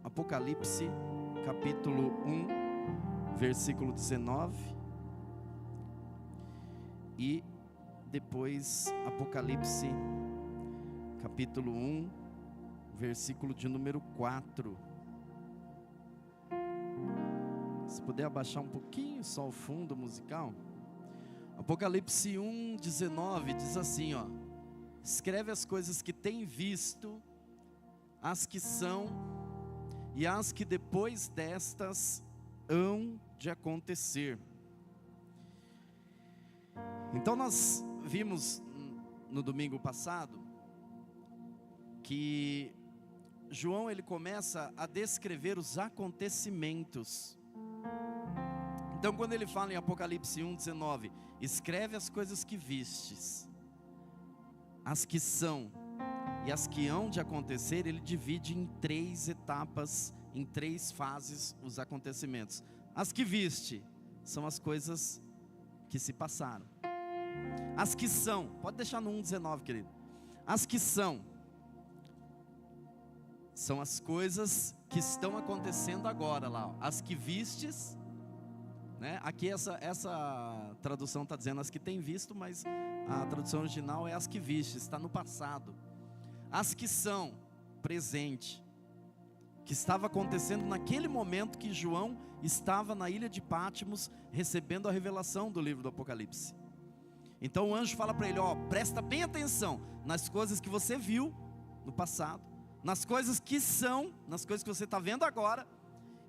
Apocalipse, capítulo 1, versículo 19. E depois Apocalipse, capítulo 1, versículo de número 4. Se puder abaixar um pouquinho só o fundo musical. Apocalipse 1, 19 diz assim, ó: escreve as coisas que tem visto, as que são e as que depois destas hão de acontecer. Então nós vimos no domingo passado que João ele começa a descrever os acontecimentos. Então quando ele fala em Apocalipse 1, 19, escreve as coisas que vistes, as que são e as que hão de acontecer, ele divide em 3 etapas, em 3 fases os acontecimentos. As que viste são as coisas que se passaram. As que são, pode deixar no 1,19, querido. As que são as coisas que estão acontecendo agora lá, ó. As que vistes, né? Aqui essa tradução está dizendo as que tem visto, mas a tradução original é as que vistes, está no passado. As que são, presente, que estava acontecendo naquele momento que João estava na ilha de Patmos, recebendo a revelação do livro do Apocalipse. Então o anjo fala para ele, ó, presta bem atenção nas coisas que você viu no passado, nas coisas que são, nas coisas que você está vendo agora,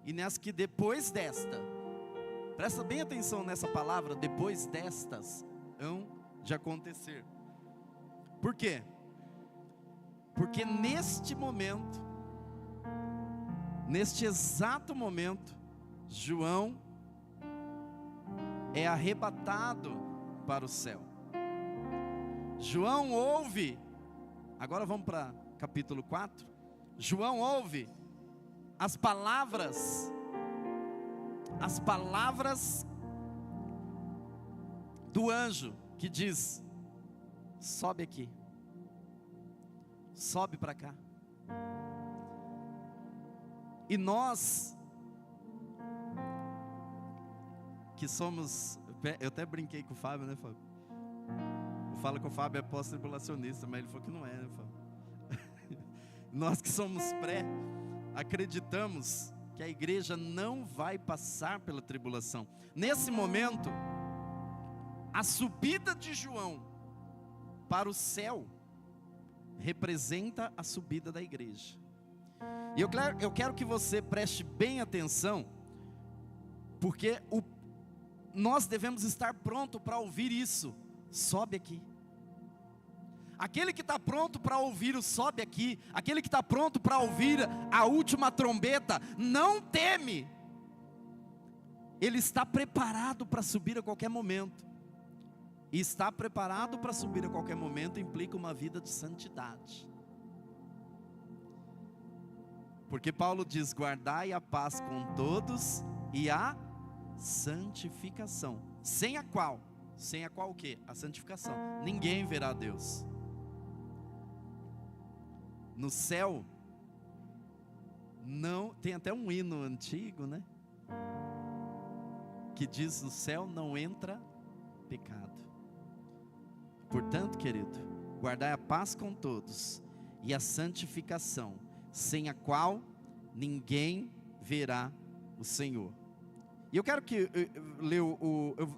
e nas que depois desta, presta bem atenção nessa palavra, depois destas, hão de acontecer. Por quê? Porque neste momento, neste exato momento, João é arrebatado para o céu. João ouve, agora vamos para capítulo 4. João ouve as palavras do anjo que diz: sobe aqui, sobe para cá. E nós que somos, eu até brinquei com o Fábio, né, Fábio? Eu falo que o Fábio é pós-tribulacionista, mas ele falou que não é, né, Fábio? Nós que somos acreditamos que a igreja não vai passar pela tribulação. Nesse momento, a subida de João para o céu representa a subida da igreja. E eu quero que você preste bem atenção, porque nós devemos estar pronto para ouvir isso. Sobe aqui. Aquele que está pronto para ouvir o sobe aqui, aquele que está pronto para ouvir a última trombeta, não teme. Ele está preparado para subir a qualquer momento. E estar preparado para subir a qualquer momento implica uma vida de santidade. Porque Paulo diz: guardai a paz com todos e a santificação. Sem a qual o quê? A santificação. Ninguém verá Deus. No céu, não, tem até um hino antigo, né? Que diz: no céu não entra pecado. Portanto, querido, guardai a paz com todos e a santificação, sem a qual ninguém verá o Senhor. E eu quero que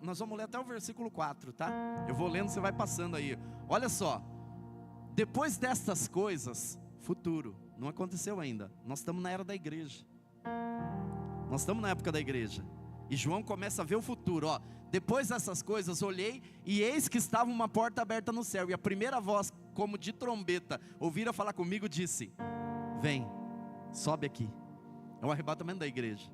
nós vamos ler até o versículo 4, tá? Eu vou lendo, você vai passando aí. Olha só, depois destas coisas, futuro, não aconteceu ainda. Nós estamos na era da igreja. Nós estamos na época da igreja. E João começa a ver o futuro, ó. Depois dessas coisas, olhei e eis que estava uma porta aberta no céu. E a primeira voz, como de trombeta, ouvira falar comigo, disse: vem, sobe aqui. É o arrebatamento da igreja.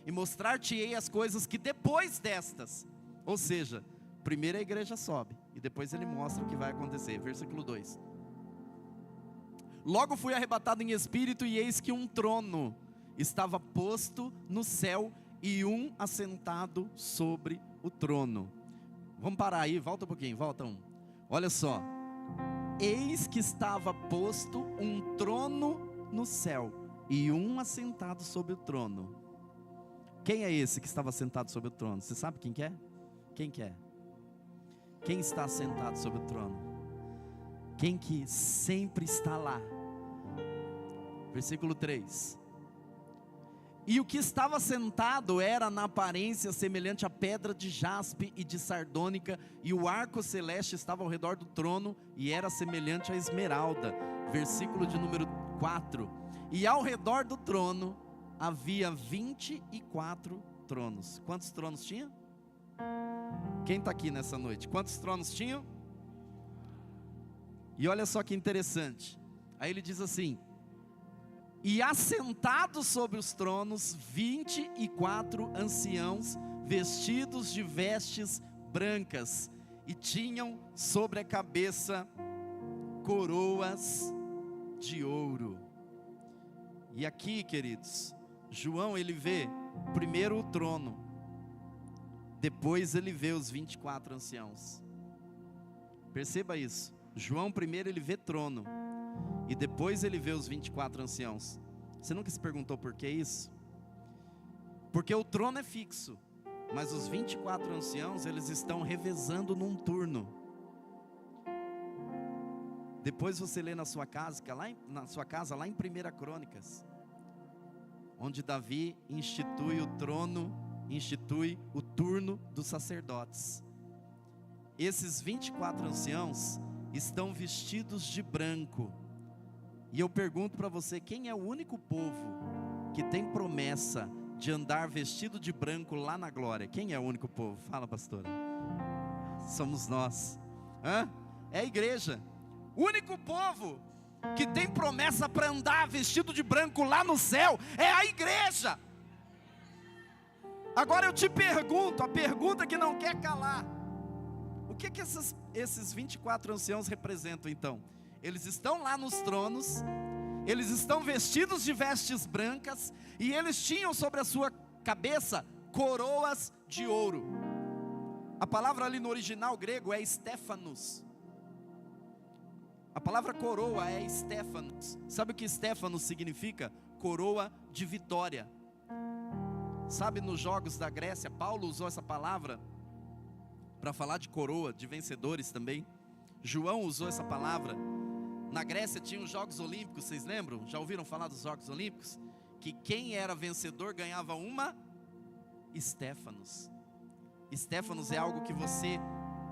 E mostrar-te-ei as coisas que depois destas. Ou seja, primeiro a igreja sobe e depois ele mostra o que vai acontecer. Versículo 2. Logo fui arrebatado em espírito, e eis que um trono estava posto no céu, e um assentado sobre o trono. Vamos parar aí, volta um pouquinho, volta um. Olha só. Eis que estava posto um trono no céu, e um assentado sobre o trono. Quem é esse que estava sentado sobre o trono? Você sabe quem que é? Quem que é? Quem está sentado sobre o trono? Quem que sempre está lá? Versículo 3. E o que estava sentado era na aparência semelhante a pedra de jaspe e de sardônica, e o arco celeste estava ao redor do trono, e era semelhante a esmeralda. Versículo de número 4. E ao redor do trono havia 24 tronos. Quantos tronos tinha? Quem está aqui nessa noite? Quantos tronos tinham? E olha só que interessante. Aí ele diz assim: e assentados sobre os tronos 24 anciãos, vestidos de vestes brancas, e tinham sobre a cabeça coroas de ouro. E aqui, queridos, João ele vê primeiro o trono, depois ele vê os 24 anciãos. Perceba isso. João primeiro ele vê trono, e depois ele vê os 24 anciãos. Você nunca se perguntou por que isso? Porque o trono é fixo, mas os 24 anciãos eles estão revezando num turno. Depois você lê na sua casa, lá em 1 Crônicas, onde Davi institui o trono, institui o turno dos sacerdotes. Esses 24 anciãos estão vestidos de branco. E eu pergunto para você, quem é o único povo que tem promessa de andar vestido de branco lá na glória? Quem é o único povo? Fala, pastora. Somos nós. É a igreja. O único povo que tem promessa para andar vestido de branco lá no céu é a igreja. Agora eu te pergunto, a pergunta que não quer calar: o que esses 24 anciãos representam então? Eles estão lá nos tronos, eles estão vestidos de vestes brancas, e eles tinham sobre a sua cabeça coroas de ouro. A palavra ali no original grego é Stéphanos. A palavra coroa é Stéphanos. Sabe o que Stéphanos significa? Coroa de vitória. Sabe, nos jogos da Grécia, Paulo usou essa palavra para falar de coroa, de vencedores também. João usou essa palavra. Na Grécia tinha os Jogos Olímpicos, vocês lembram? Já ouviram falar dos Jogos Olímpicos? Que quem era vencedor ganhava uma Stéphanos. Stéphanos é algo que você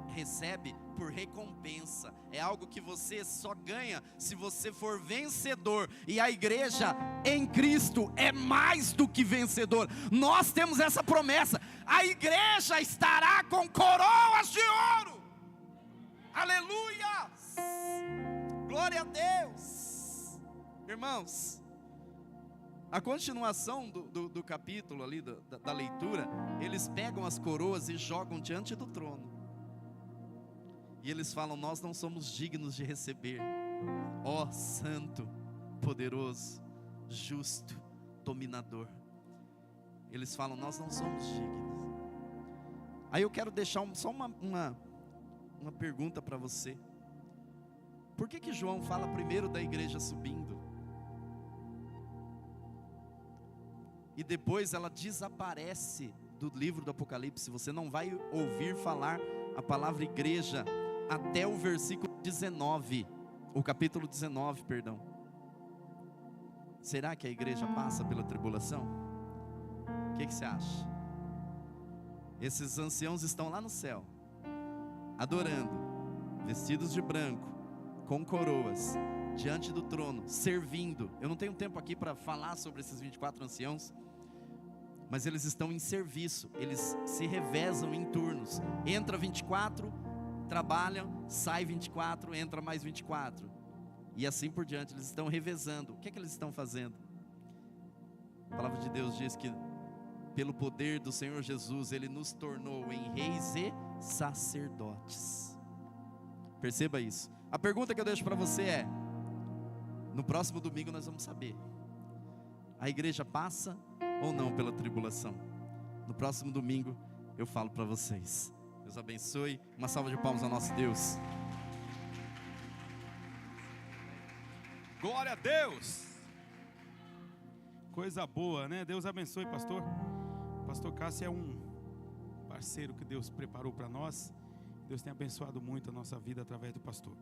recebe por recompensa, é algo que você só ganha se você for vencedor. E a igreja em Cristo é mais do que vencedor. Nós temos essa promessa: a igreja estará com coroas de ouro. Aleluia! Glória a Deus. Irmãos, a continuação do capítulo ali, da leitura, eles pegam as coroas e jogam diante do trono, e eles falam: nós não somos dignos de receber, ó santo, poderoso, justo, dominador. Eles falam: nós não somos dignos. Aí eu quero deixar só uma pergunta para você. Por que João fala primeiro da igreja subindo, e depois ela desaparece do livro do Apocalipse? Você não vai ouvir falar a palavra igreja até o versículo 19, o capítulo 19, perdão. Será que a igreja passa pela tribulação? O que você acha? Esses anciãos estão lá no céu, adorando, vestidos de branco, com coroas, diante do trono, servindo. Eu não tenho tempo aqui para falar sobre esses 24 anciãos, mas eles estão em serviço, eles se revezam em turnos. Entra 24, trabalham, sai 24, entra mais 24, e assim por diante. Eles estão revezando. O que é que eles estão fazendo? A palavra de Deus diz que pelo poder do Senhor Jesus, Ele nos tornou em reis e sacerdotes. Perceba isso. A pergunta que eu deixo para você é: no próximo domingo nós vamos saber, a igreja passa ou não pela tribulação? No próximo domingo eu falo para vocês. Deus abençoe. Uma salva de palmas ao nosso Deus. Glória a Deus. Coisa boa, né? Deus abençoe, pastor. Pastor Cássio é um parceiro que Deus preparou para nós. Deus tem abençoado muito a nossa vida através do pastor.